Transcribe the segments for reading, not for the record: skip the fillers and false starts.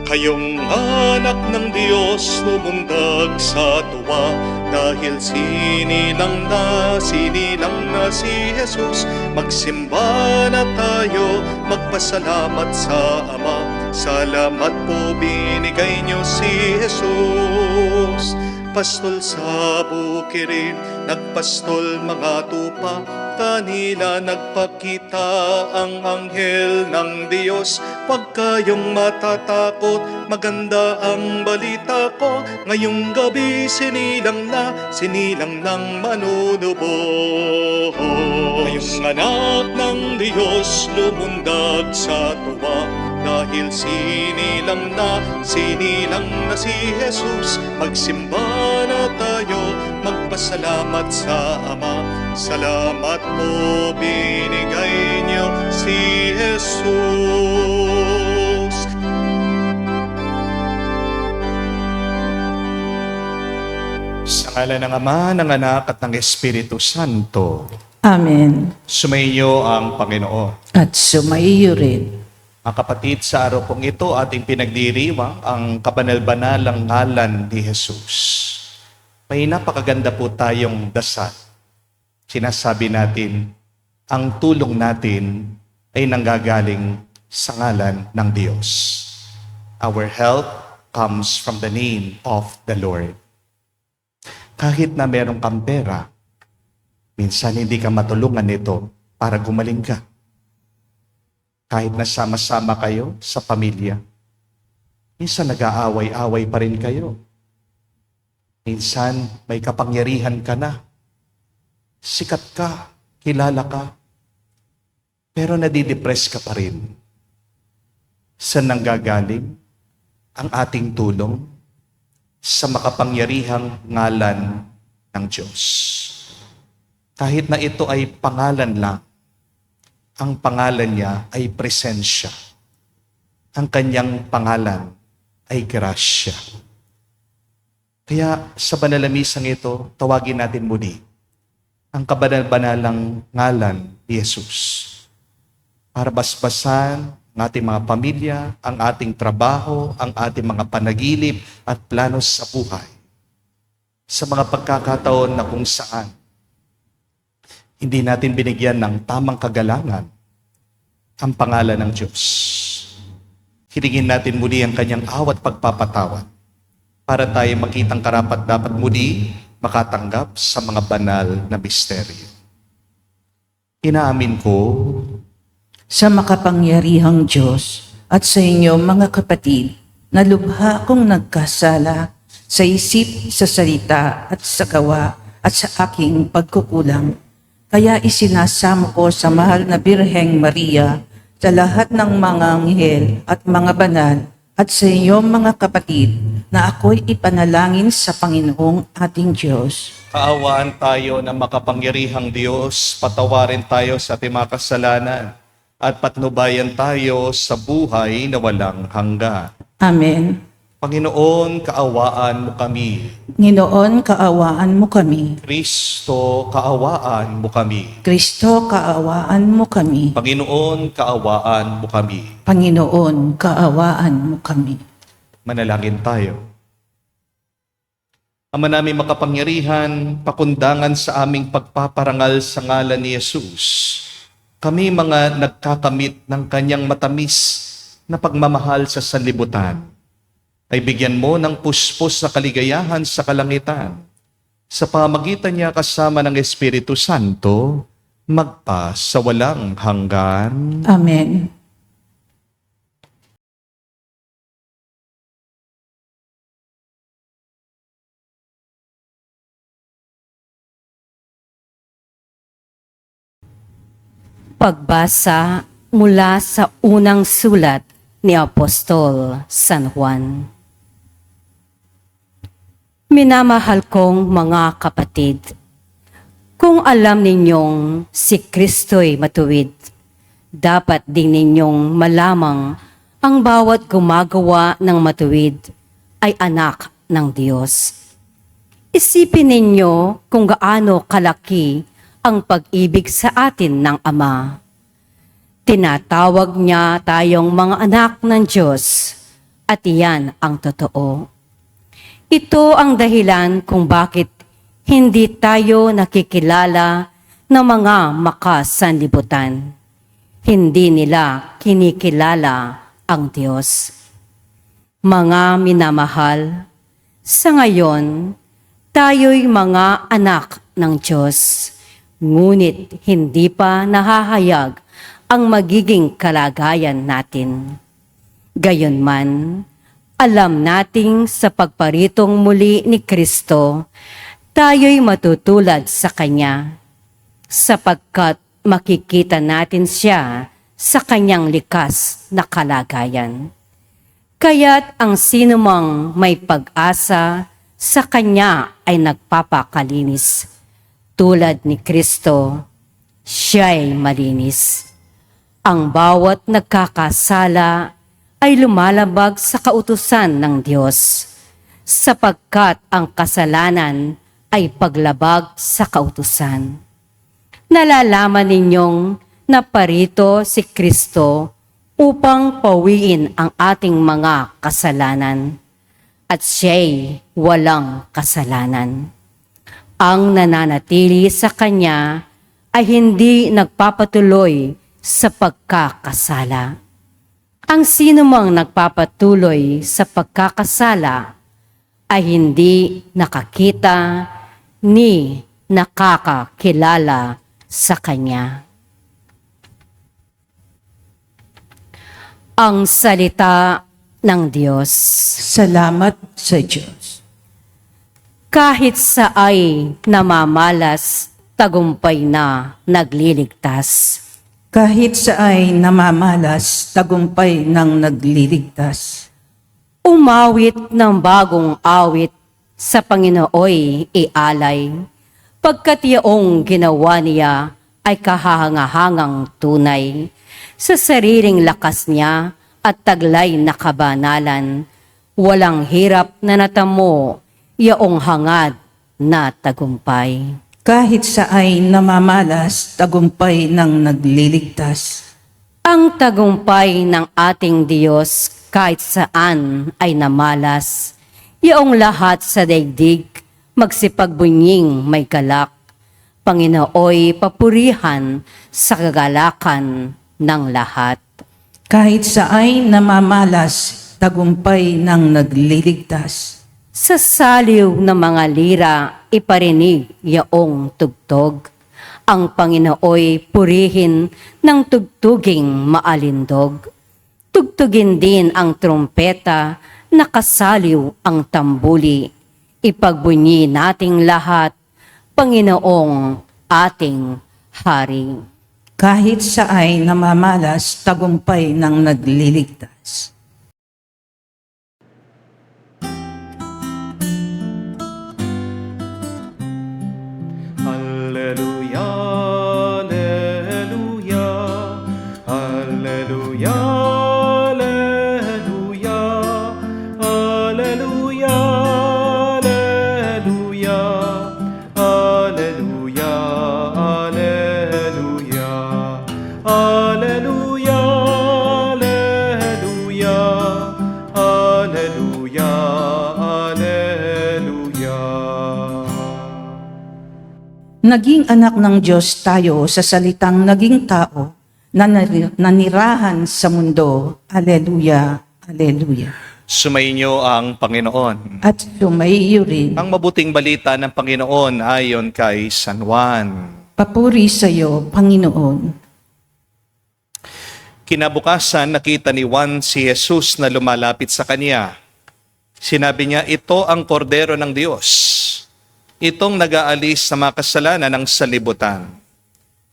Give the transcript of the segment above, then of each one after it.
Kayong anak ng Diyos lumundag sa tuwa, dahil sinilang na si Jesus. Magsimba na tayo, magpasalamat sa Ama. Salamat po binigay niyo si Jesus. Pastol sa bukirin, nagpastol mga tupa, kanila nagpakita ang anghel ng Diyos. Huwag kayong matatakot, maganda ang balita ko. Ngayong gabi sinilang ng manunubos. Ngayong anak ng Diyos lumundag sa tuwa, dahil sinilang na si Jesus. Magsimba na tayo, magpasalamat sa Ama. Salamat po binigay niyo si Jesus. Sa ngalan ng Ama, ng Anak at ng Espiritu Santo. Amen. Sumainyo ang Panginoon. At sumaiyo rin. Mga kapatid, sa araw pong ito ating pinagdiriwang ang kabanal-banalang ngalan ni Jesus. May napakaganda po tayong dasal. Sinasabi natin, ang tulong natin ay nanggagaling sa ngalan ng Diyos. Our help comes from the name of the Lord. Kahit na meron kang pera, minsan hindi ka matulungan nito para gumaling ka. Kahit na sama-sama kayo sa pamilya, minsan nag-aaway-away pa rin kayo. Minsan may kapangyarihan ka na. Sikat ka, kilala ka, pero nadidepress ka pa rin. Saan nanggagaling ang ating tulong? Sa makapangyarihang ngalan ng Diyos. Kahit na ito ay pangalan lang, ang pangalan niya ay presensya. Ang kanyang pangalan ay grasya. Kaya sa banalamisang ito, tawagin natin muli ang kabanal-banalang ngalan ni Jesus. Para basbasan ang ating mga pamilya, ang ating trabaho, ang ating mga panaginip at planos sa buhay. Sa mga pagkakataon na kung saan hindi natin binigyan ng tamang kagalangan ang pangalan ng Diyos. Hilingin natin muli ang kanyang awat pagpapatawad para tayo makitang karapat-dapat muli makatanggap sa mga banal na misteryo. Inaamin ko Sa makapangyarihang Diyos at sa inyo mga kapatid, na lubha kong nagkasala sa isip, sa salita at sa gawa at sa aking pagkukulang. Kaya isinasamo ko sa mahal na Birheng Maria, sa lahat ng mga anghel at mga banal, at sa inyo mga kapatid, na ako'y ipanalangin sa Panginoong ating Diyos. kaawaan tayo ng makapangyarihang Diyos, patawarin tayo sa ating mga kasalanan, at patnubayan tayo sa buhay na walang hanggan. Amen. Panginoon, kaawaan mo kami. Nginoon, kaawaan mo kami. Kristo, kaawaan mo kami. Kristo, kaawaan mo kami. Panginoon, kaawaan mo kami. Panginoon, kaawaan mo kami. Manalangin tayo. Ama namin makapangyarihan, pakundangan sa aming pagpaparangal sa ngalan ni Jesus. Kami mga nagkakamit ng kanyang matamis na pagmamahal sa sanlibutan, ay bigyan mo ng puspos na kaligayahan sa kalangitan. Sa pamagitan niya kasama ng Espiritu Santo, magpa sa walang hanggan. Amen. Pagbasa mula sa unang sulat ni Apostol San Juan. Minamahal kong mga kapatid, kung alam ninyong si Kristo'y matuwid, dapat din ninyong malamang ang bawat gumagawa ng matuwid ay anak ng Diyos. Isipin ninyo kung gaano kalaki ang pag-ibig sa atin ng Ama. Tinatawag niya tayong mga anak ng Diyos at iyan ang totoo. Ito ang dahilan kung bakit hindi tayo nakikilala ng mga makasanlibutan. Hindi nila kinikilala ang Diyos. Mga minamahal, sa ngayon, tayo'y mga anak ng Diyos, ngunit hindi pa nahahayag ang magiging kalagayan natin. Gayunman, alam nating sa pagparitong muli ni Kristo, tayo'y matutulad sa Kanya, sapagkat makikita natin siya sa Kanyang likas na kalagayan. Kaya't ang sinumang may pag-asa sa Kanya ay nagpapakalinis. Tulad ni Kristo, siya'y malinis. Ang bawat nagkakasala ay lumalabag sa kautusan ng Diyos, sapagkat ang kasalanan ay paglabag sa kautusan. Nalalaman ninyong naparito si Kristo upang pawiin ang ating mga kasalanan, at siya'y walang kasalanan. Ang nananatili sa Kanya ay hindi nagpapatuloy sa pagkakasala. Ang sinumang nagpapatuloy sa pagkakasala ay hindi nakakita ni nakakakilala sa Kanya. Ang salita ng Diyos. Salamat sa Diyos. Kahit sa ay namamalas, tagumpay na nagliligtas. Kahit sa ay namamalas, tagumpay ng nagliligtas. Umawit ng bagong awit sa Panginooy ialay, pagkat iyong ginawa niya ay kahahangahangang tunay, sa sariling lakas niya at taglay na kabanalan, walang hirap na natamo, iyong hangad na tagumpay. Kahit sa ay namamalas, tagumpay ng nagliligtas. Ang tagumpay ng ating Diyos kahit saan ay namalas, iyong lahat sa daigdig, magsipagbunyin may galak, Panginooy papurihan sa kagalakan ng lahat. Kahit sa ay namamalas, tagumpay ng nagliligtas. Sa saliw ng mga lira, iparinig yaong tugtog. Ang Panginooy purihin ng tugtuging maalindog. Tugtugin din ang trumpeta, nakasaliw ang tambuli. Ipagbunyi nating lahat, Panginoong ating Hari. Kahit sa ay namamalas, tagumpay ng nagliligtas. Alleluia, alleluia, alleluia, alleluia, alleluia, alleluia, alleluia, alleluia, alleluia, alleluia, alleluia, alleluia. Naging anak ng Diyos tayo sa salitang naging tao na nanirahan sa mundo. Alleluia, alleluia. Sumainyo ang Panginoon. At sumaiyo rin. Ang mabuting balita ng Panginoon ayon kay San Juan. Papuri sa iyo, Panginoon. Kinabukasan, nakita ni Juan si Jesus na lumalapit sa kanya. Sinabi niya, ito ang kordero ng Diyos. Itong nag-aalis sa mga kasalanan ng salibutan.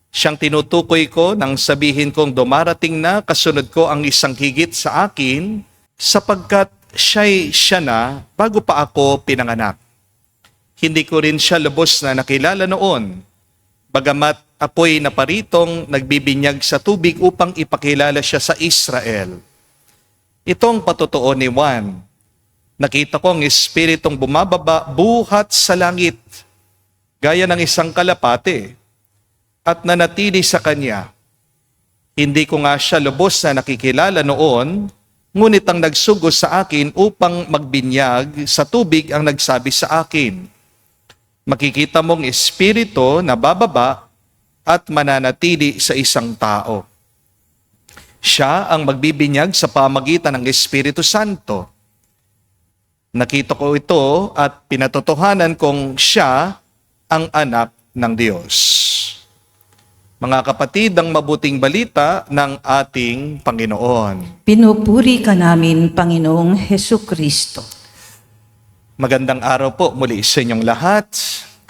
Siyang tinutukoy ko nang sabihin kong dumarating na kasunod ko ang isang higit sa akin, sapagkat siya na bago pa ako pinanganak. Hindi ko rin siya lubos na nakilala noon, bagamat ako'y naparitong nagbibinyag sa tubig upang ipakilala siya sa Israel. Itong patotoo ni Juan. Nakita ko ang espiritong bumababa buhat sa langit, gaya ng isang kalapate, at nanatili sa kanya. Hindi ko nga siya lubos na nakikilala noon, Ngunit ang nagsugo sa akin upang magbinyag sa tubig ang nagsabi sa akin, makikita mong espiritu na bababa at mananatili sa isang tao. Siya ang magbibinyag sa pamagitan ng Espiritu Santo. Nakita ko ito at pinatotohanan kong siya ang anak ng Diyos. Mga kapatid, ang mabuting balita ng ating Panginoon. Pinupuri ka namin, Panginoong Hesus Kristo. Magandang araw po muli sa inyong lahat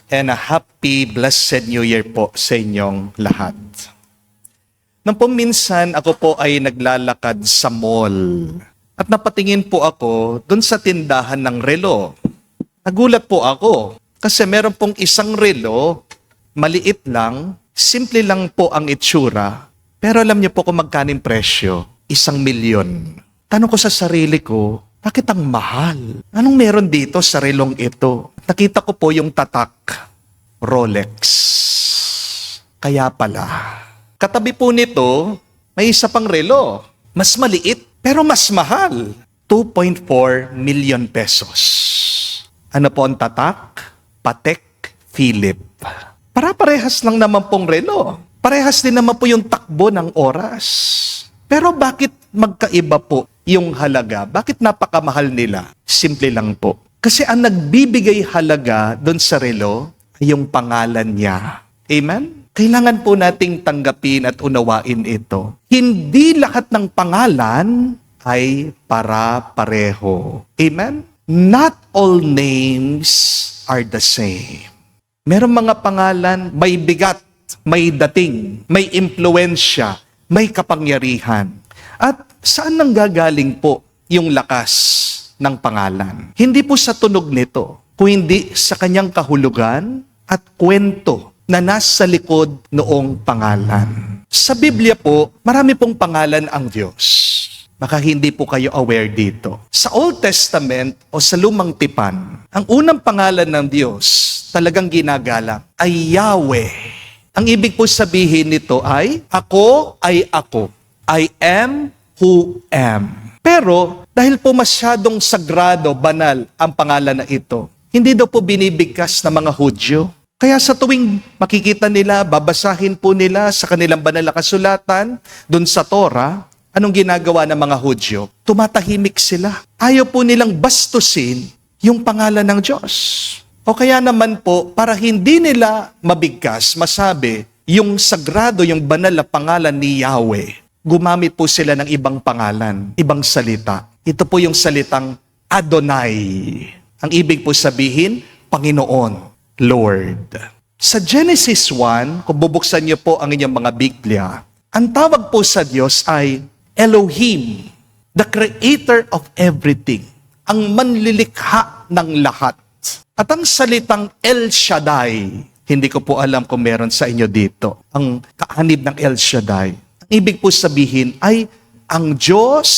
and a happy, blessed New Year po sa inyong lahat. Nang minsan ako po ay naglalakad sa mall at napatingin po ako dun sa tindahan ng relo. Nagulat po ako kasi meron pong isang relo, maliit lang, simple lang po ang itsura, pero alam niyo po kung magkano yung presyo? 1,000,000. Tanong ko sa sarili ko, bakit ang mahal? Anong meron dito sa relong ito? Nakita ko po yung tatak, Rolex. Kaya pala. Katabi po nito, may isa pang relo. Mas maliit, pero mas mahal. 2.4 million pesos. Ano po ang tatak? Patek Philippe. Para-parehas lang naman pong relo. Parehas din naman po yung takbo ng oras. Pero bakit magkaiba po yung halaga? Bakit napakamahal nila? Simple lang po. Kasi ang nagbibigay halaga doon sa relo ay yung pangalan niya. Amen? Kailangan po nating tanggapin at unawain ito. Hindi lahat ng pangalan ay para-pareho. Amen? Not all names are the same. Merong mga pangalan, may bigat, may dating, may impluensya, may kapangyarihan. At saan nanggagaling po yung lakas ng pangalan? Hindi po sa tunog nito, kundi sa kanyang kahulugan at kwento na nasa likod noong pangalan. Sa Biblia po, marami pong pangalan ang Diyos. Baka hindi po kayo aware dito. Sa Old Testament o sa Lumang Tipan, ang unang pangalan ng Diyos talagang ginagalang ay Yahweh. Ang ibig po sabihin nito ay ako. I am who am. Pero dahil po masyadong sagrado, banal ang pangalan na ito, hindi daw po binibigkas ng mga Hudyo. Kaya sa tuwing makikita nila, babasahin po nila sa kanilang banal na kasulatan, dun sa Torah, anong ginagawa ng mga Hudyo? Tumatahimik sila. Ayaw po nilang bastusin yung pangalan ng Diyos. O kaya naman po, para hindi nila mabigkas, masabi, yung sagrado, yung banal na pangalan ni Yahweh, gumamit po sila ng ibang pangalan, ibang salita. Ito po yung salitang Adonai. Ang ibig po sabihin, Panginoon, Lord. Sa Genesis 1, kung bubuksan niyo po ang inyong mga Biblia, ang tawag po sa Diyos ay Elohim, the creator of everything, ang manlilikha ng lahat. At ang salitang El Shaddai, hindi ko po alam kung meron sa inyo dito, ang kaanib ng El Shaddai. Ang ibig po sabihin ay ang Diyos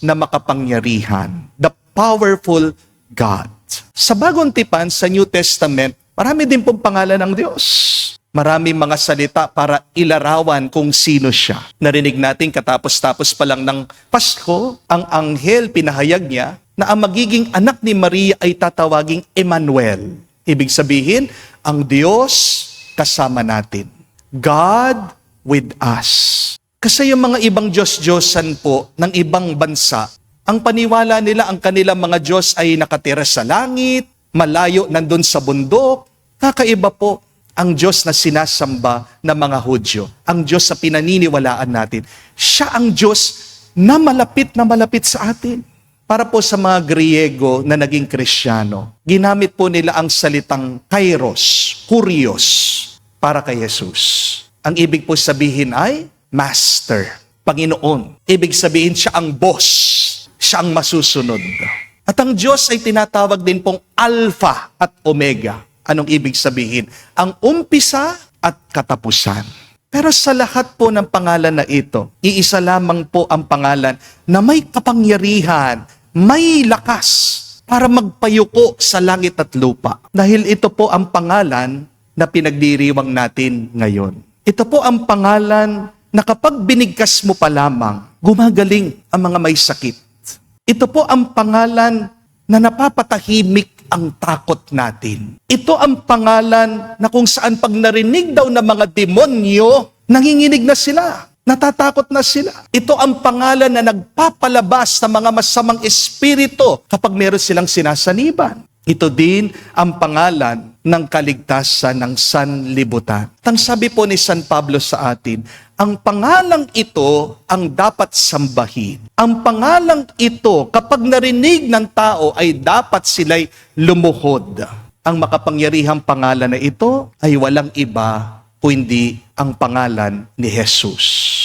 na makapangyarihan, the powerful God. Sa Bagong Tipan, sa New Testament, marami din pong pangalan ng Diyos. Maraming mga salita para ilarawan kung sino siya. Narinig natin katapos-tapos pa lang ng Pasko, ang anghel pinahayag niya na ang magiging anak ni Maria ay tatawaging Emmanuel. Ibig sabihin, ang Diyos kasama natin. God with us. Kasi yung mga ibang Diyos-Diyosan po ng ibang bansa, ang paniwala nila ang kanilang mga Diyos ay nakatira sa langit, malayo nandun sa bundok. Kakaiba po ang Diyos na sinasamba ng mga Hudyo. Ang Diyos sa pinaniniwalaan natin. Siya ang Diyos na malapit sa atin. Para po sa mga Griego na naging Kristiyano, ginamit po nila ang salitang kairos, kurios, para kay Jesus. Ang ibig po sabihin ay Master, Panginoon. Ibig sabihin siya ang boss, siya ang masusunod. At ang Diyos ay tinatawag din pong Alpha at Omega. Anong ibig sabihin? Ang umpisa at katapusan. Pero sa lahat po ng pangalan na ito, iisa lamang po ang pangalan na may kapangyarihan, may lakas para magpayuko sa langit at lupa. Dahil ito po ang pangalan na pinagdiriwang natin ngayon. Ito po ang pangalan na kapag binigkas mo pa lamang, gumagaling ang mga may sakit. Ito po ang pangalan na napapatahimik ang takot natin. Ito ang pangalan na kung saan pag narinig daw ng mga demonyo, nanginginig na sila. Natatakot na sila. Ito ang pangalan na nagpapalabas ng mga masamang espiritu kapag meron silang sinasaniban. Ito din ang pangalan ng kaligtasan ng sanlibutan. Tang sabi po ni San Pablo sa atin, ang pangalang ito ang dapat sambahin. Ang pangalang ito, kapag narinig ng tao, ay dapat sila'y lumuhod. Ang makapangyarihang pangalan na ito ay walang iba kundi ang pangalan ni Jesus.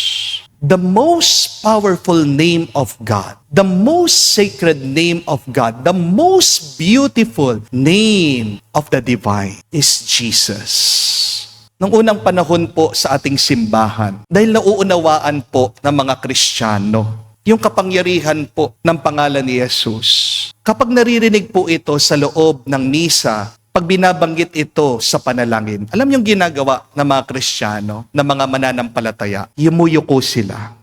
The most powerful name of God, the most sacred name of God, the most beautiful name of the divine is Jesus. Nung unang panahon po sa ating simbahan, dahil nauunawaan po ng mga Kristiyano, yung kapangyarihan po ng pangalan ni Jesus. Kapag naririnig po ito sa loob ng misa, pag binabanggit ito sa panalangin, alam yung ginagawa ng mga Kristiyano, ng mga mananampalataya, yumuyuko sila.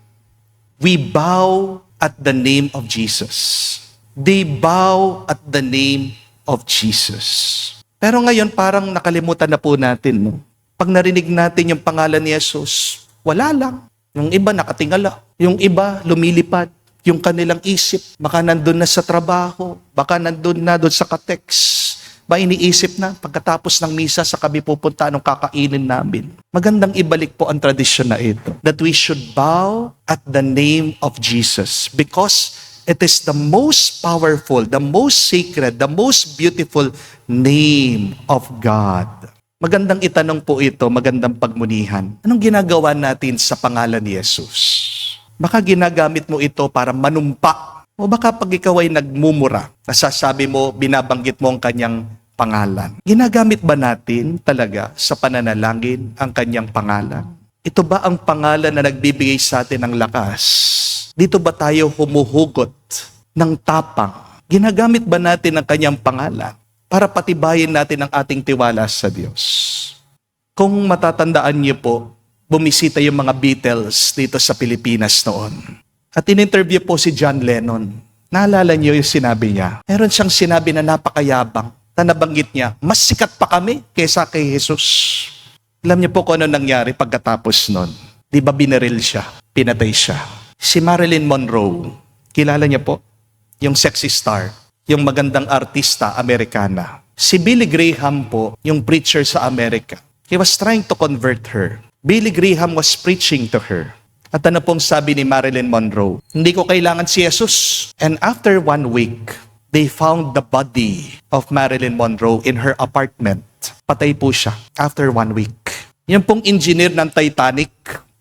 We bow at the name of Jesus. They bow at the name of Jesus. Pero ngayon parang nakalimutan na po natin, no? Pag narinig natin yung pangalan ni Jesus, wala lang. Yung iba nakatingala. Yung iba lumilipad. Yung kanilang isip, baka nandun na sa trabaho, baka nandun na doon sa kateks. Ba iniisip na pagkatapos ng misa sa kami pupunta anong kakainin namin. Magandang ibalik po ang tradisyon na ito. That we should bow at the name of Jesus because it is the most powerful, the most sacred, the most beautiful name of God. Magandang itanong po ito, magandang pagmunihan. Anong ginagawa natin sa pangalan ni Jesus? Baka ginagamit mo ito para manumpa. O baka pag ikaw ay nagmumura, nasasabi mo, binabanggit mo ang kanyang pangalan. Ginagamit ba natin talaga sa pananalangin ang kanyang pangalan? Ito ba ang pangalan na nagbibigay sa atin ng lakas? Dito ba tayo humuhugot ng tapang? Ginagamit ba natin ang kanyang pangalan para patibayin natin ang ating tiwala sa Diyos? Kung matatandaan niyo po, bumisita yung mga Beatles dito sa Pilipinas noon. At in-interview po si John Lennon. Naalala niyo yung sinabi niya? Meron siyang sinabi na napakayabang. Na nabanggit niya, mas sikat pa kami kaysa kay Jesus. Alam niyo po kung ano nangyari pagkatapos nun. Di ba binaril siya? Pinatay siya. Si Marilyn Monroe, kilala niyo po? Yung sexy star, yung magandang artista, Amerikana. Si Billy Graham po, yung preacher sa Amerika. He was trying to convert her. Billy Graham was preaching to her. At ano pong sabi ni Marilyn Monroe? Hindi ko kailangan si Jesus. And after 1 week, they found the body of Marilyn Monroe in her apartment. Patay po siya after 1 week. Yung pong engineer ng Titanic,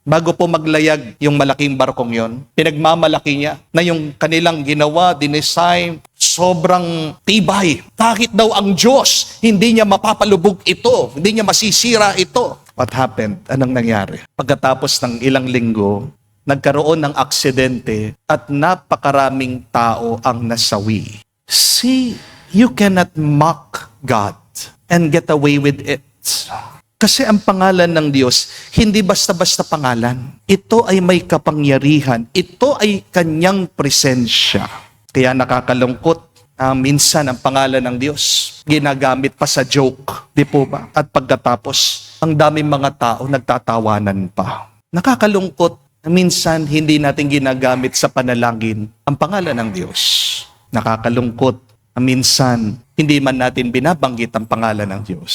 bago po maglayag yung malaking barkong yon, pinagmamalaki niya na yung kanilang ginawa, dinesign, sobrang tibay. Bakit daw ang Diyos hindi niya mapapalubog ito? Hindi niya masisira ito? What happened? Anong nangyari? Pagkatapos ng ilang linggo, nagkaroon ng aksidente at napakaraming tao ang nasawi. See, you cannot mock God and get away with it. Kasi ang pangalan ng Diyos, hindi basta-basta pangalan. Ito ay may kapangyarihan. Ito ay kanyang presensya. Kaya nakakalungkot. Minsan ang pangalan ng Diyos, ginagamit pa sa joke. Di po ba? At pagkatapos, ang daming mga tao nagtatawanan pa. Nakakalungkot na minsan hindi natin ginagamit sa panalangin ang pangalan ng Diyos. Nakakalungkot na minsan hindi man natin binabanggit ang pangalan ng Diyos.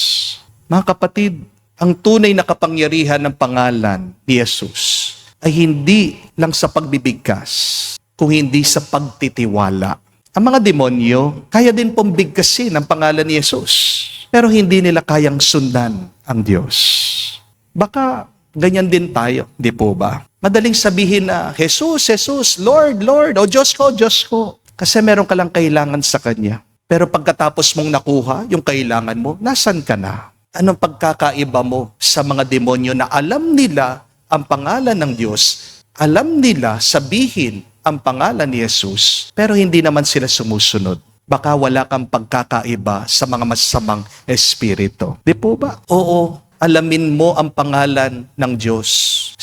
Mga kapatid, ang tunay na kapangyarihan ng pangalan ni Jesus ay hindi lang sa pagbibigkas, kung hindi sa pagtitiwala. Ang mga demonyo, kaya din pong bigkasin ang pangalan ni Jesus. Pero hindi nila kayang sundan ang Diyos. Baka ganyan din tayo, di po ba? Madaling sabihin na, Jesus, Jesus, Lord, Lord, o Diyos ko, Diyos ko. Kasi meron ka lang kailangan sa Kanya. Pero pagkatapos mong nakuha yung kailangan mo, nasan ka na? Anong pagkakaiba mo sa mga demonyo na alam nila ang pangalan ng Diyos, alam nila sabihin ang pangalan ni Jesus, pero hindi naman sila sumusunod? Baka wala kang pagkakaiba sa mga masamang espiritu. Di po ba? Oo, alamin mo ang pangalan ng Diyos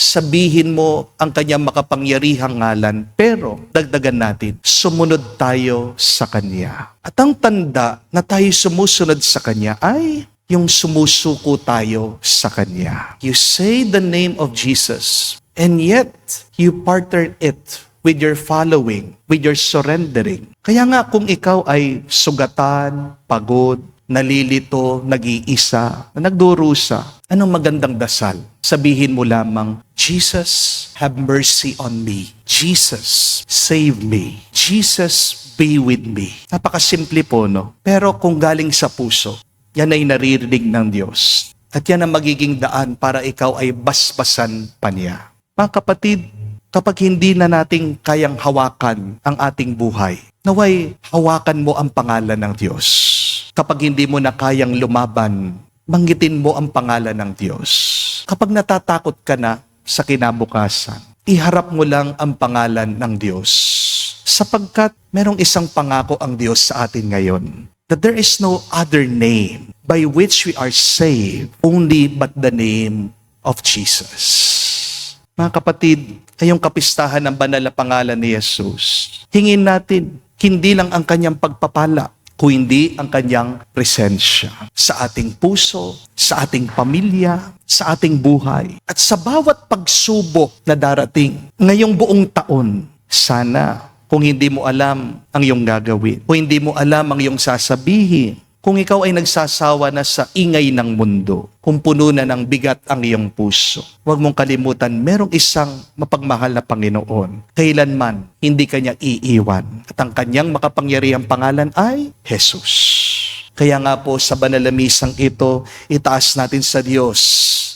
sabihin mo ang kanyang makapangyarihang ngalan, pero dagdagan natin, sumunod tayo sa Kanya. At ang tanda na tayo sumusunod sa Kanya ay yung sumusuko tayo sa Kanya. You say the name of Jesus, and yet you partner it with your following, with your surrendering. Kaya nga kung ikaw ay sugatan, pagod, nalilito, nag-iisa, nagdurusa, anong magandang dasal? Sabihin mo lamang, Jesus, have mercy on me. Jesus, save me. Jesus, be with me. Napakasimple po, no? Pero kung galing sa puso, yan ay naririnig ng Diyos. At yan ang magiging daan para ikaw ay basbasan pa niya. Mga kapatid, kapag hindi na nating kayang hawakan ang ating buhay, naway hawakan mo ang pangalan ng Diyos. Kapag hindi mo na kayang lumaban, banggitin mo ang pangalan ng Diyos. Kapag natatakot ka na sa kinabukasan, iharap mo lang ang pangalan ng Diyos. Sapagkat merong isang pangako ang Diyos sa atin ngayon, that there is no other name by which we are saved, only but the name of Jesus. Mga kapatid, ngayong kapistahan ng banal na pangalan ni Jesus, hingin natin hindi lang ang kanyang pagpapala, kundi ang kanyang presensya sa ating puso, sa ating pamilya, sa ating buhay. At sa bawat pagsubok na darating ngayong buong taon, sana kung hindi mo alam ang iyong gagawin, kung hindi mo alam ang iyong sasabihin, kung ikaw ay nagsasawa na sa ingay ng mundo, kung puno na ng bigat ang iyong puso, huwag mong kalimutan, merong isang mapagmahal na Panginoon. Kailanman, hindi kanya iiwan. At ang kanyang makapangyarihang pangalan ay Jesus. Kaya nga po sa banal na misang ito, itaas natin sa Diyos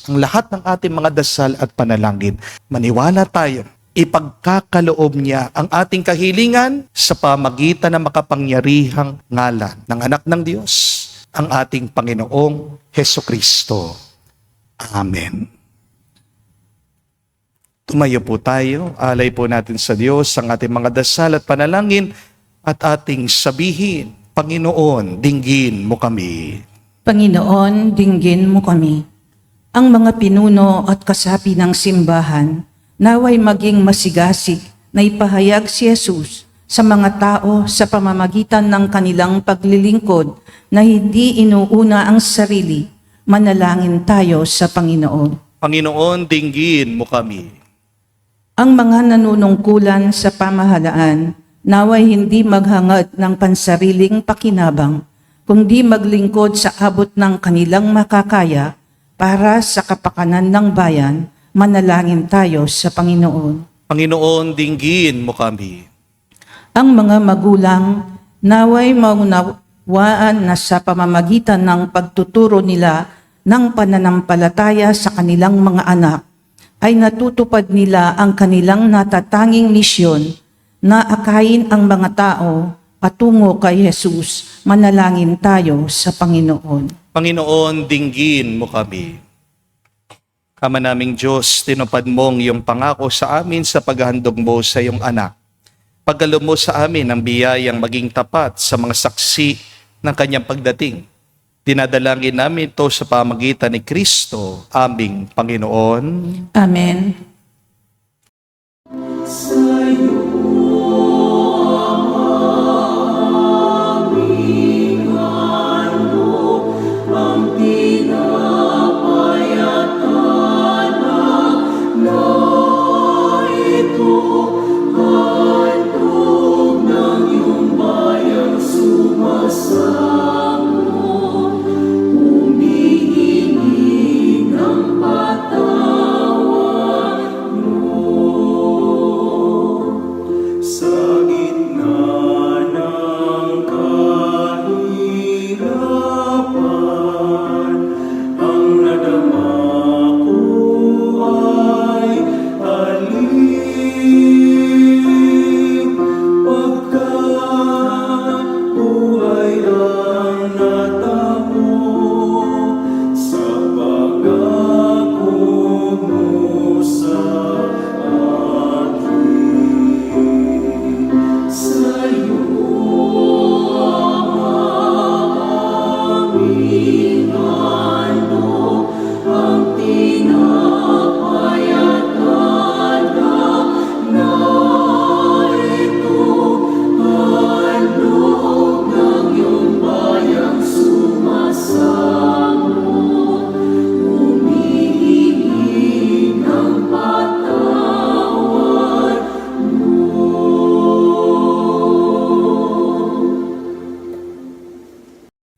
ang lahat ng ating mga dasal at panalangin. Maniwala tayo, ipagkakaloob niya ang ating kahilingan sa pamagitan ng makapangyarihang ngalan ng anak ng Diyos, ang ating Panginoong Hesukristo. Amen. Tumayo po tayo, alay po natin sa Diyos ang ating mga dasal at panalangin at ating sabihin, Panginoon, dinggin mo kami. Panginoon, dinggin mo kami. Ang mga pinuno at kasapi ng simbahan, naway maging masigasig na ipahayag si Jesus sa mga tao sa pamamagitan ng kanilang paglilingkod na hindi inuuna ang sarili. Manalangin tayo sa Panginoon. Panginoon, dinggin mo kami. Ang mga nanunungkulan sa pamahalaan, naway hindi maghangad ng pansariling pakinabang, kundi maglingkod sa abot ng kanilang makakaya para sa kapakanan ng bayan. Manalangin tayo sa Panginoon. Panginoon, dinggin mo kami. Ang mga magulang, naway maunawaan na sa pamamagitan ng pagtuturo nila ng pananampalataya sa kanilang mga anak, ay natutupad nila ang kanilang natatanging misyon na akayin ang mga tao patungo kay Jesus. Manalangin tayo sa Panginoon. Panginoon, dinggin mo kami. Ama naming Diyos, tinupad mong iyong pangako sa amin sa paghahandog mo sa iyong anak. Pagdalo mo sa amin ang biyayang maging tapat sa mga saksi ng kanyang pagdating. Dinadalangin namin ito sa pamagitan ni Kristo, aming Panginoon. Amen.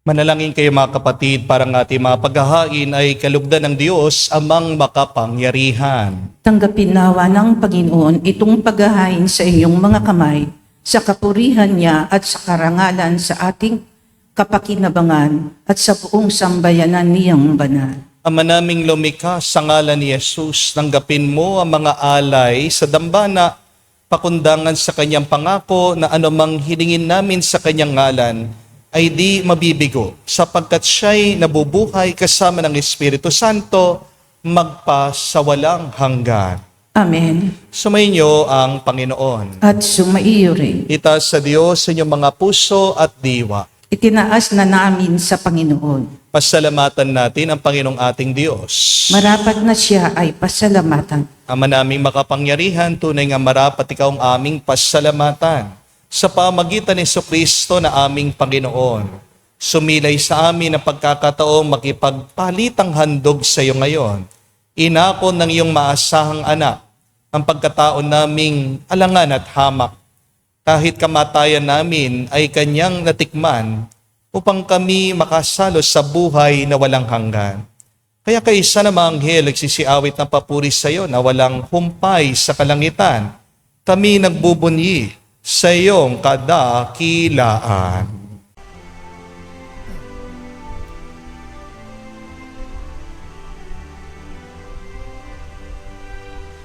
Manalangin kayo mga kapatid para ng ating mga paghahain ay kalugdan ng Diyos amang makapangyarihan. Tanggapin nawa ng Panginoon itong paghahain sa iyong mga kamay, sa kapurihan niya at sa karangalan sa ating kapakinabangan at sa buong sambayanan niyang banal. Ama naming lumikha sa ngalan ni Jesus, tanggapin mo ang mga alay sa dambana, pakundangan sa kanyang pangako na anumang hilingin namin sa kanyang ngalan ay di mabibigo, sapagkat siya'y nabubuhay kasama ng Espiritu Santo magpasawalang hanggan. Amen. Sumainyo ang Panginoon. At sumaiyo rin. Itaas sa Diyos sa inyong mga puso at diwa. Itinaas na namin sa Panginoon. Pasalamatan natin ang Panginoong ating Diyos. Marapat na siya ay pasalamatan. Ama naming makapangyarihan, tunay nga marapat ikaw ang aming pasalamatan. Sa pamagitan ni Jesucristo na aming Panginoon, sumilay sa amin ang pagkakataong makipagpalitang handog sa iyo ngayon. Inako ng iyong maasahang anak, ang pagkataon naming alangan at hamak. Kahit kamatayan namin ay kanyang natikman upang kami makasalo sa buhay na walang hanggan. Kaya kaisa na mga anghel nagsisiawit ng papuri sa iyo na walang humpay sa kalangitan. Kami nagbubunyi sa iyong kadakilaan.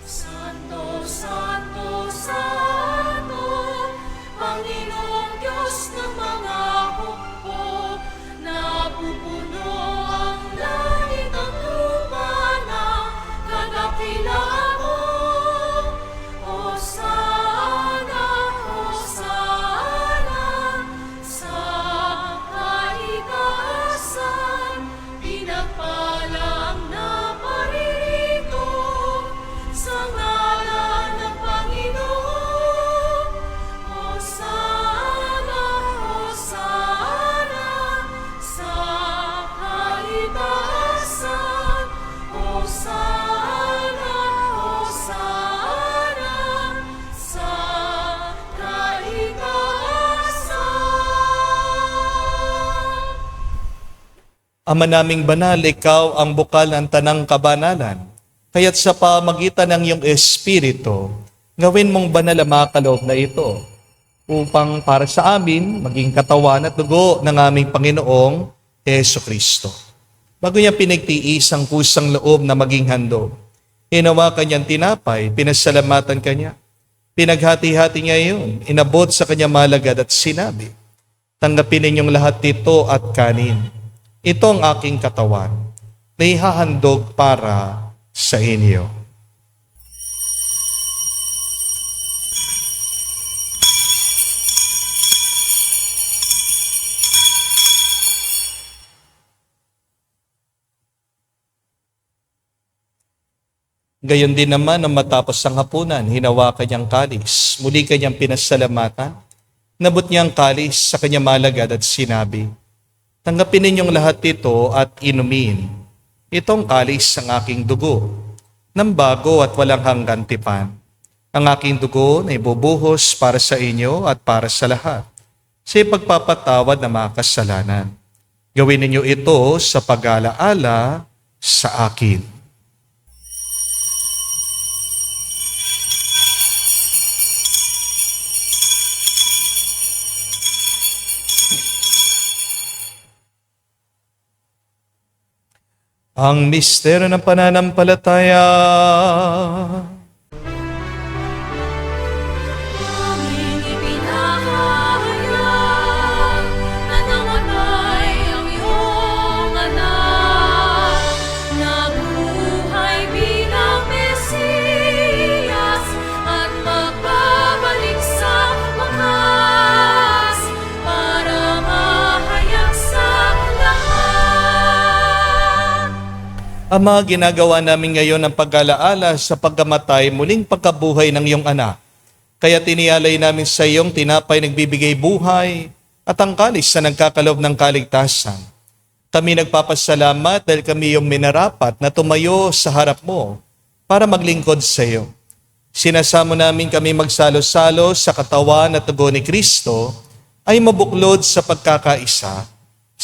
Santo, Santo, Santo, Panginoong Diyos ng mga hukbo, napupuno ang langit at lupa ng kadakilaan mo. Hosana, Hosana, sa kaitaasan, pinagpala ang naparirito sa ngalan ng Panginoon. Hosana, Hosana, sa kaitaasan. Hosana, Hosana, sa kaitaasan. Ama naming banal, ikaw ang bukal ng tanang kabanalan. Kaya't sa pamagitan ng iyong Espiritu, gawin mong banal ang mga kaloob na ito upang para sa amin maging katawan at dugo ng aming Panginoong Jesucristo. Bago niya pinagtiis ang kusang loob na maging handog, hinawakan niyang tinapay, pinasalamatan kanya. Pinaghati-hati niya iyon, inabot sa kanya malagad at sinabi, tanggapin ninyong lahat ito at kanin. Ito ang aking katawan na ihahandog para sa inyo. Gayon din naman, nang matapos ang hapunan, hinawakan niyang kalis. Muli kanyang pinasalamatan. Nabot niya ang kalis sa kanyang malagad at sinabi, tanggapin ninyong lahat ito at inumin. Itong kalis ang aking dugo, ng bago at walang hanggan tipan. Ang aking dugo na ibubuhos para sa inyo at para sa lahat, sa ipagpapatawad ng mga kasalanan. Gawin ninyo ito sa pag-alaala sa akin. Ang misteryo ng pananampalataya. Aming ipinahayag na namatay ang iyong anak, nabuhay bilang Mesiyas at magbabalik sa wakas para mahayag sa lahat. Ama, ginagawa namin ngayon ang pag-alaala sa pagkamatay, muling pagkabuhay ng iyong anak. Kaya tinialay namin sa iyong tinapay nagbibigay buhay at ang kalis na nagkakalob ng kaligtasan. Kami nagpapasalamat dahil kami yung minarapat na tumayo sa harap mo para maglingkod sa iyo. Sinasamo namin kami magsalo-salo sa katawan at dugo ni Kristo ay mabuklod sa pagkakaisa.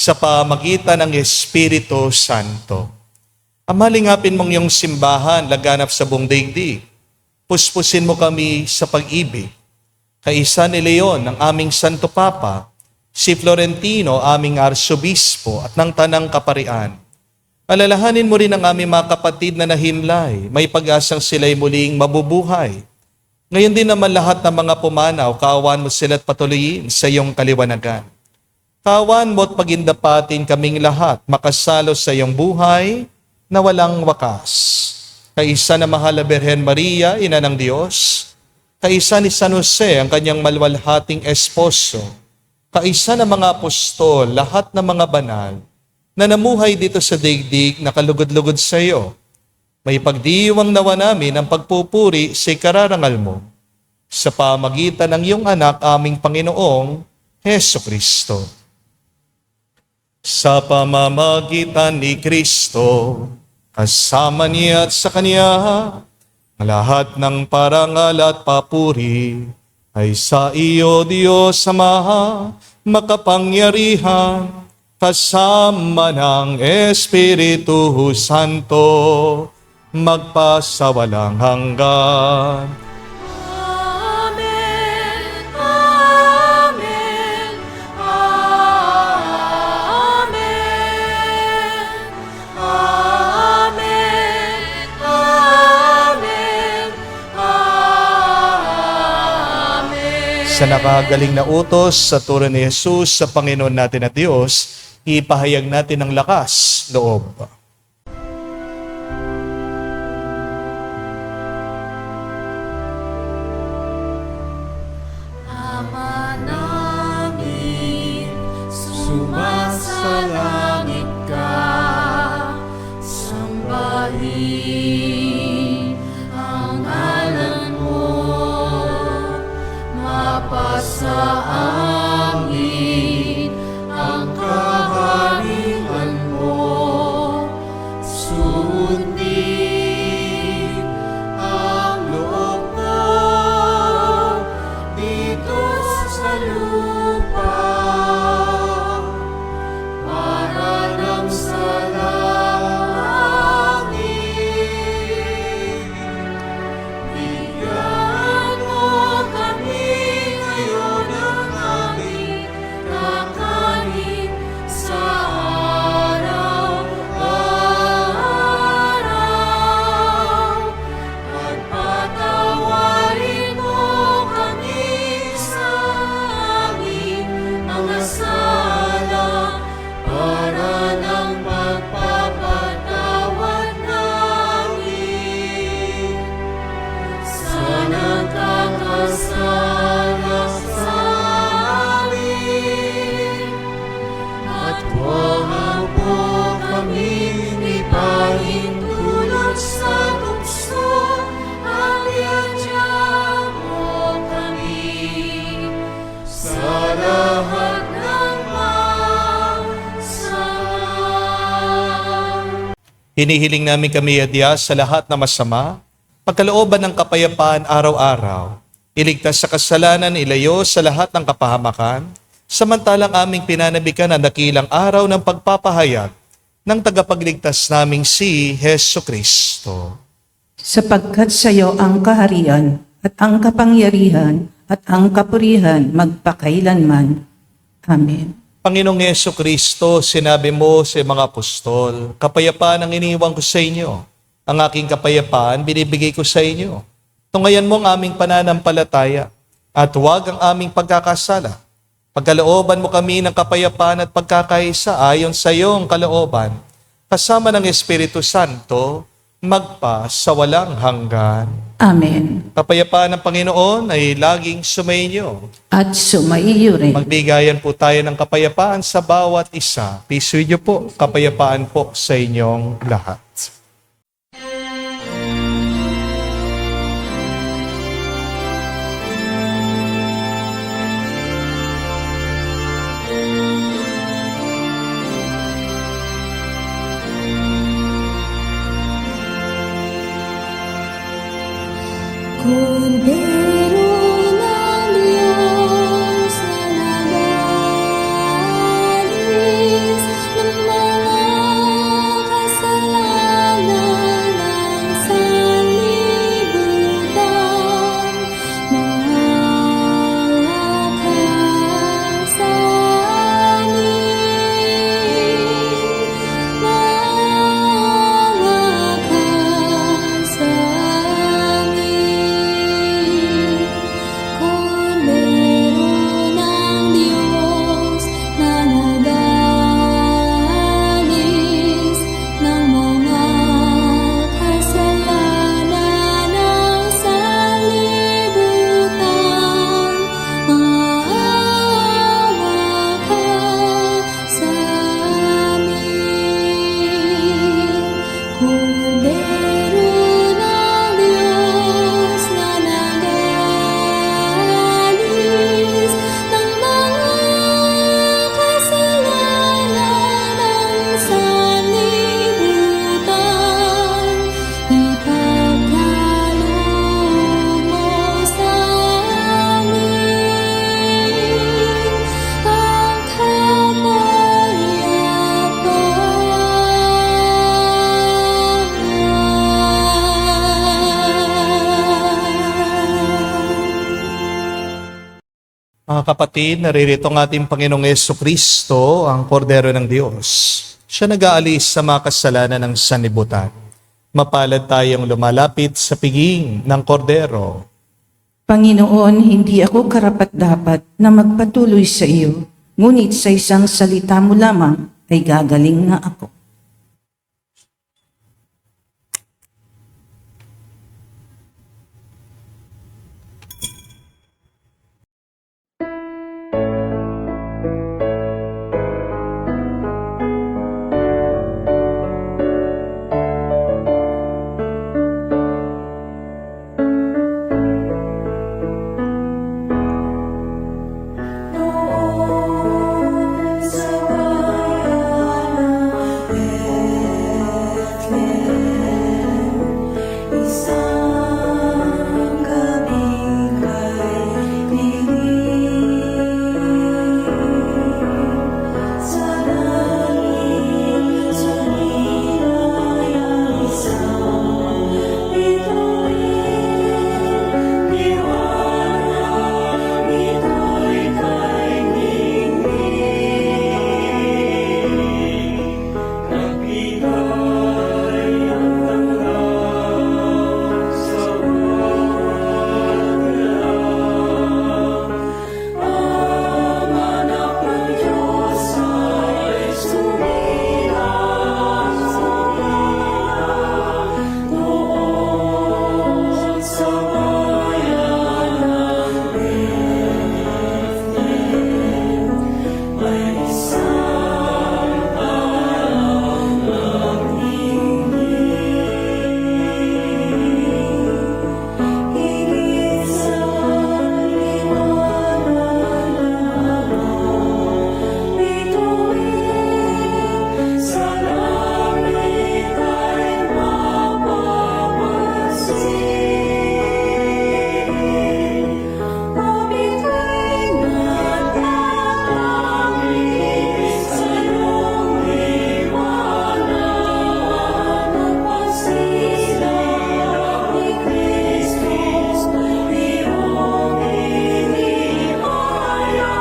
sa pamagitan ng Espiritu Santo. Amalingapin mong iyong simbahan laganap sa buong daigdig. Puspusin mo kami sa pag-ibig. Kaisa ni Leon, ang aming Santo Papa, si Florentino, aming Arsobispo at ng Tanang Kaparian. Alalahanin mo rin ang aming mga kapatid na nahimlay, may pag-asang sila'y muling mabubuhay. Ngayon din naman lahat ng mga pumanaw, kaawaan mo sila't patuloyin sa iyong kaliwanagan. Kaawaan mo at pagindapatin kaming lahat, makasalo sa iyong buhay na walang wakas. Kaisa na mahal na Birhen Maria, Ina ng Diyos, kaisa ni San Jose, ang kanyang malwalhating esposo, kaisa ng mga apostol, lahat ng mga banal, na namuhay dito sa daigdig na kalugod-lugod sa iyo. May pagdiwang nawa namin ang pagpupuri sa ikararangal mo sa pamagitan ng iyong anak, aming Panginoong Heso Kristo. Sa pamamagitan ni Kristo, kasama niya at sa Kanya, ang lahat ng parangal at papuri ay sa iyo, Diyos Ama, makapangyarihan, kasama ng Espiritu Santo, magpasawalang hanggan. Amen, Amen, Amen, Amen, Amen, Amen. Sa nakagaling na utos sa turo ni Jesus sa Panginoon natin at Diyos, ipahayag natin ang lakas loob. Ama namin, sumasalangit ka, sambahin ang ngalan mo, mapasa amin ang kaharian mo, sundin ang loob mo dito sa lupa para nang sa langit. Bigyan mo kami ngayon ng aming kakanin sa araw-araw at patawarin mo kami sa aming mga sala para ng pagpapatawad namin sa nagkakasala sa amin. At huwag mo kami ipahintulot sa tukso, at iadya mo kami sa lahat ng masama. Hinihiling namin kami, Adya, sa lahat na masama, pagkalooban ng kapayapaan araw-araw, iligtas sa kasalanan, ilayo sa lahat ng kapahamakan, samantalang aming pinanabikan ang dakilang araw ng pagpapahayag ng tagapagligtas naming si Heso Kristo. Sapagkat sa iyo ang kaharian at ang kapangyarihan at ang kapurihan magpakailanman. Amen. Panginoong Heso Kristo, sinabi mo sa mga apostol, kapayapaan ang iniwan ko sa inyo. Ang aking kapayapaan binibigay ko sa inyo. Tungayan mo ang aming pananampalataya at huwag ang aming pagkakasala. Pagkalooban mo kami ng kapayapaan at pagkakaisa ayon sa iyong kalooban, kasama ng Espiritu Santo, magpa sa walang hanggan. Amen. Kapayapaan ng Panginoon ay laging sumainyo. At sumaiyo rin. Magbigayan po tayo ng kapayapaan sa bawat isa. Peace with you po. Kapayapaan po sa inyong lahat. Kordero ng Diyos na nagaling Mga kapatid, naririto ang ating Panginoong Jesucristo, ang Kordero ng Diyos. Siya nag-aalis sa mga kasalanan ng sanlibutan. Mapalad tayong lumalapit sa piging ng Kordero. Panginoon, hindi ako karapat-dapat na magpatuloy sa iyo, ngunit sa isang salita mo lamang ay gagaling na ako. Noon sa bayan ng Bethlehem, isang gabing kay dilim. Sa langit sumiray ang isang bituin, liwanag nito'y kay ningning. Nagbigay ang langaw sa bawat galaw. Ang anak ng Diyos ay sumilang, sumilang. Noon sa bayan ng Bethlehem, may isang taong nagniningning. Higit sa liwanag ng bituin, sa langit ay mapapansin. O bituin at langit, sa iyong liwanag magpasilang ni Kristo, iyong inihaya.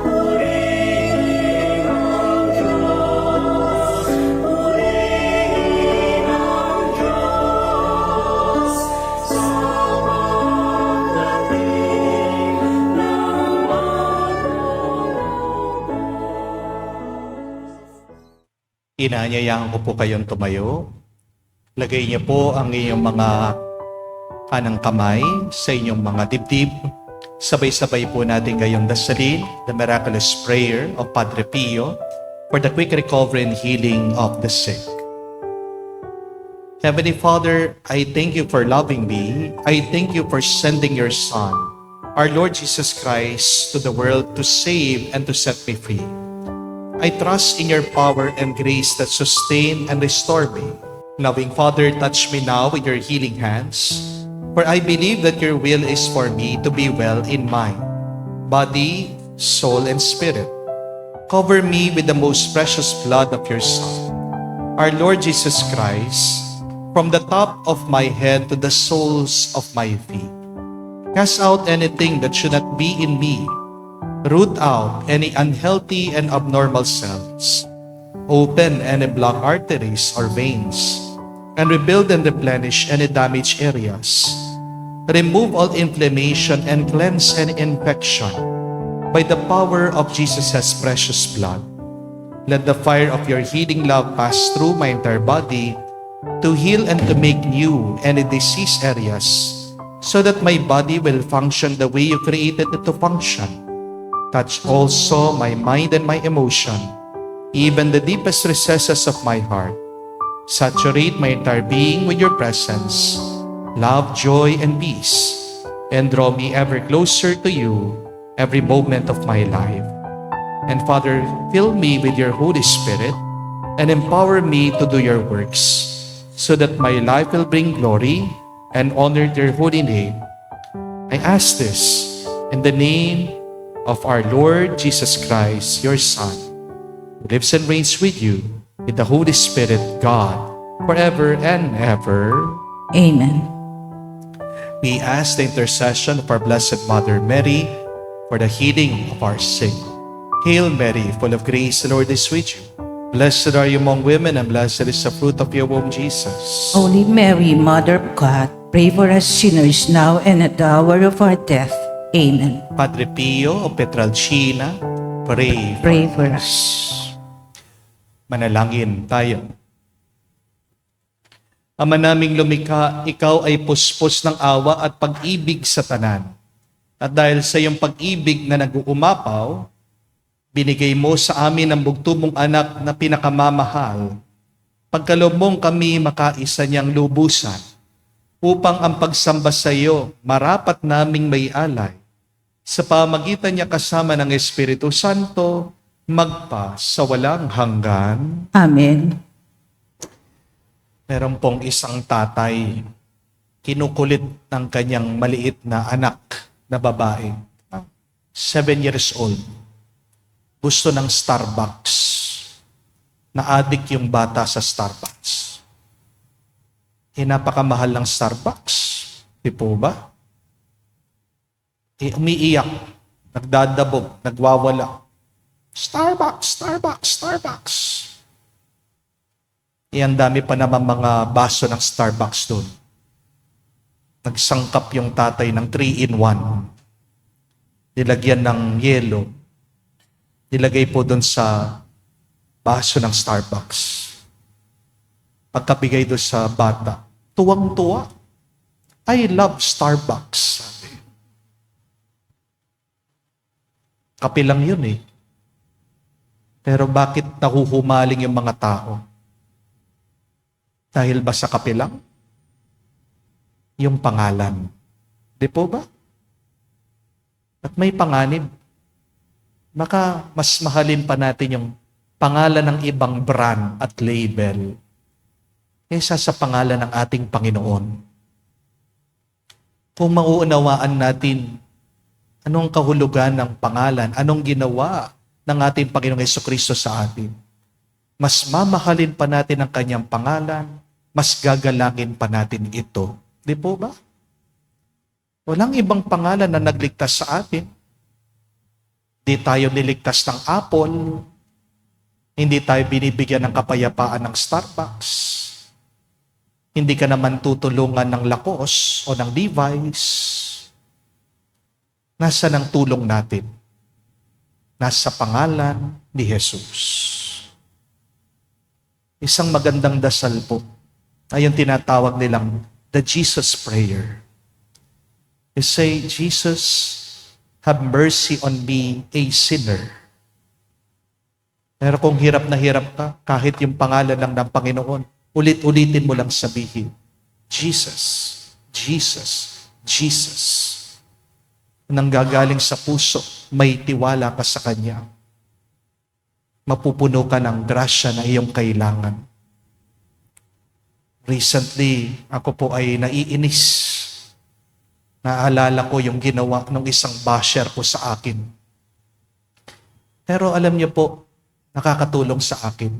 Purihin ang Diyos, purihin ang Diyos, sa pagdating ng Inaanyayahan ko po kayong tumayo. Lagay niyo po ang inyong mga kanang kamay sa inyong mga dibdib. Sabay-sabay po natin kayong dasalin the miraculous prayer of Padre Pio for the quick recovery and healing of the sick. Heavenly Father, I thank you for loving me. I thank you for sending your Son, our Lord Jesus Christ, to the world to save and to set me free. I trust in your power and grace that sustain and restore me. Loving Father, touch me now with your healing hands, for I believe that your will is for me to be well in mind, body, soul, and spirit. Cover me with the most precious blood of your Son, our Lord Jesus Christ, from the top of my head to the soles of my feet. Cast out anything that should not be in me. Root out any unhealthy and abnormal cells. Open any blocked arteries or veins, and rebuild and replenish any damaged areas. Remove all inflammation and cleanse any infection by the power of Jesus' precious blood. Let the fire of your healing love pass through my entire body to heal and to make new any diseased areas, so that my body will function the way you created it to function. Touch also my mind and my emotion, even the deepest recesses of my heart. Saturate my entire being with your presence, love, joy, and peace, and draw me ever closer to you every moment of my life. And Father, fill me with your Holy Spirit and empower me to do your works, so that my life will bring glory and honor to your holy name. I ask this in the name of our Lord Jesus Christ, your Son, who lives and reigns with you with the Holy Spirit, God, forever and ever. Amen. We ask the intercession of our Blessed Mother Mary for the healing of our sick. Hail Mary, full of grace, the Lord is with you. Blessed are you among women, and blessed is the fruit of your womb, Jesus. Holy Mary, Mother of God, pray for us sinners now and at the hour of our death. Amen. Padre Pio of Petralcina, pray. Pray for us. Manalangin tayo. Ama naming lumikha, ikaw ay puspos ng awa at pag-ibig sa tanan. At dahil sa iyong pag-ibig na nag-uumapaw, binigay mo sa amin ang bugto mong anak na pinakamamahal. Pagkaloob mong kami makaisa niyang lubusan, upang ang pagsamba sa iyo marapat naming may alay. Sa pamagitan niya kasama ng Espiritu Santo, magpa sa walang hanggan. Amen. Meron pong isang tatay, kinukulit ng kanyang maliit na anak na babae. 7 years old. Gusto ng Starbucks. Na-addict yung bata sa Starbucks. Napakamahal ng Starbucks. Di po ba? Umiiyak. Nagdadabog. Nagwawala. Starbucks, Starbucks, Starbucks. Ang dami pa naman mga baso ng Starbucks doon. Nagsangkap yung tatay ng 3-in-1. Nilagyan ng yelo. Nilagay po doon sa baso ng Starbucks. Pagkabigay doon sa bata, tuwang-tuwa. I love Starbucks. Sabi. Kape lang yun eh. Pero bakit nahuhumaling yung mga tao? Dahil ba sa kape lang? Yung pangalan. Di po ba? At may panganib. Baka mas mahalin pa natin yung pangalan ng ibang brand at label kaysa sa pangalan ng ating Panginoon. Kung mauunawaan natin anong kahulugan ng pangalan, anong ginawa ng ating Panginoong Jesucristo sa atin, mas mamahalin pa natin ang kanyang pangalan, mas gagalangin pa natin ito. Di po ba? Walang ibang pangalan na nagligtas sa atin. Hindi tayo niligtas ng Apple. Hindi tayo binibigyan ng kapayapaan ng Starbucks. Hindi ka naman tutulungan ng Lacoste o ng Levi's. Nasa ng tulong natin? Nasa pangalan ni Jesus. Isang magandang dasal po ay yung tinatawag nilang the Jesus Prayer. You say, Jesus, have mercy on me, a sinner. Pero kung hirap na hirap ka, kahit yung pangalan lang ng Panginoon, ulit-ulitin mo lang sabihin, Jesus, Jesus, Jesus. Nang gagaling sa puso, may tiwala ka sa Kanya. Mapupuno ka ng grasya na iyong kailangan. Recently, ako po ay naiinis. Naalala ko yung ginawa ng isang basher po sa akin. Pero alam niyo po, nakakatulong sa akin.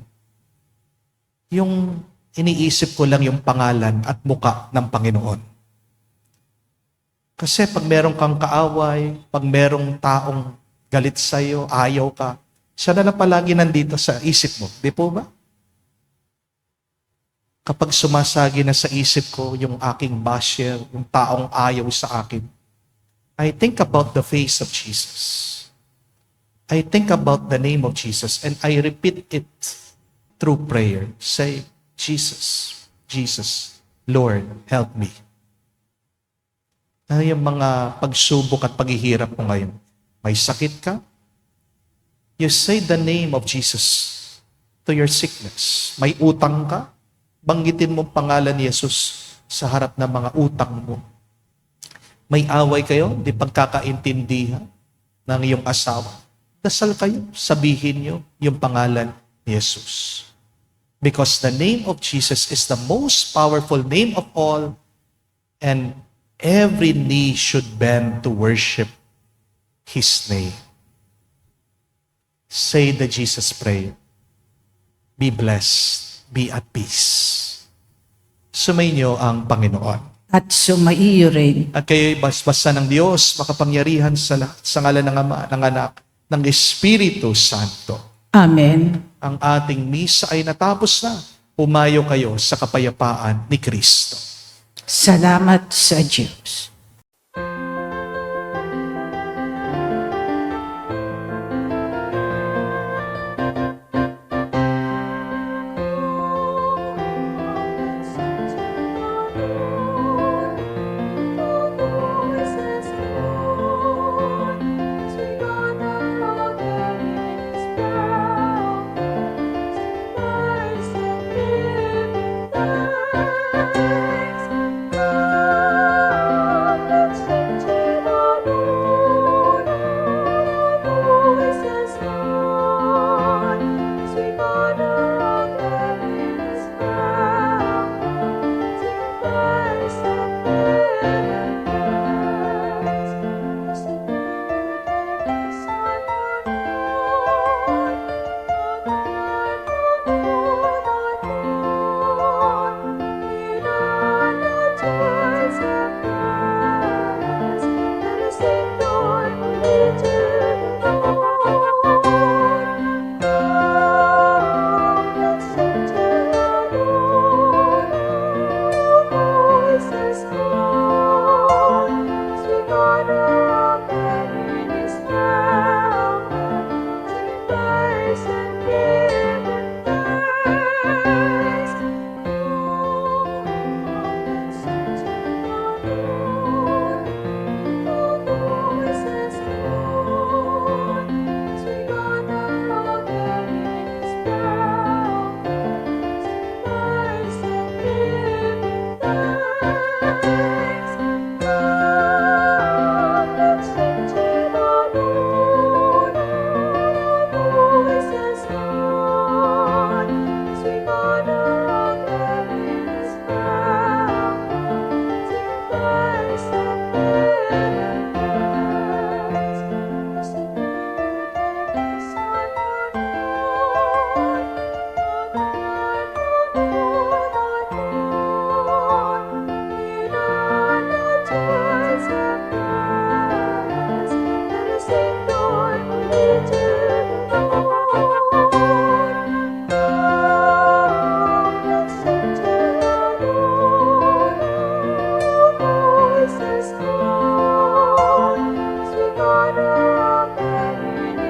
Yung iniisip ko lang yung pangalan at muka ng Panginoon. Kasi pag meron kang kaaway, pag merong taong galit sa'yo, ayaw ka, siya na lang palagi nandito sa isip mo. Di po ba? Kapag sumasagi na sa isip ko yung aking basher, yung taong ayaw sa akin, I think about the face of Jesus. I think about the name of Jesus and I repeat it through prayer. Say, Jesus, Jesus, Lord, help me. Ano yung mga pagsubok at paghihirap mo ngayon? May sakit ka? You say the name of Jesus to your sickness. May utang ka? Banggitin mo pangalan ni Jesus sa harap ng mga utang mo. May away kayo, di pagkakaintindihan ng iyong asawa. Dasal kayo, sabihin niyo yung pangalan ni Jesus. Because the name of Jesus is the most powerful name of all, and every knee should bend to worship His name. Say the Jesus prayer. Be blessed. Be at peace. Sumainyo ang Panginoon. at sumaiyo rin. At kayo'y basbasan ng Diyos, makapangyarihan sa lahat, sa ngalan ng Ama, ng Anak, ng Espiritu Santo. Amen. Ang ating misa ay natapos na. Pumayo kayo sa kapayapaan ni Kristo. Salamat sa Diyos.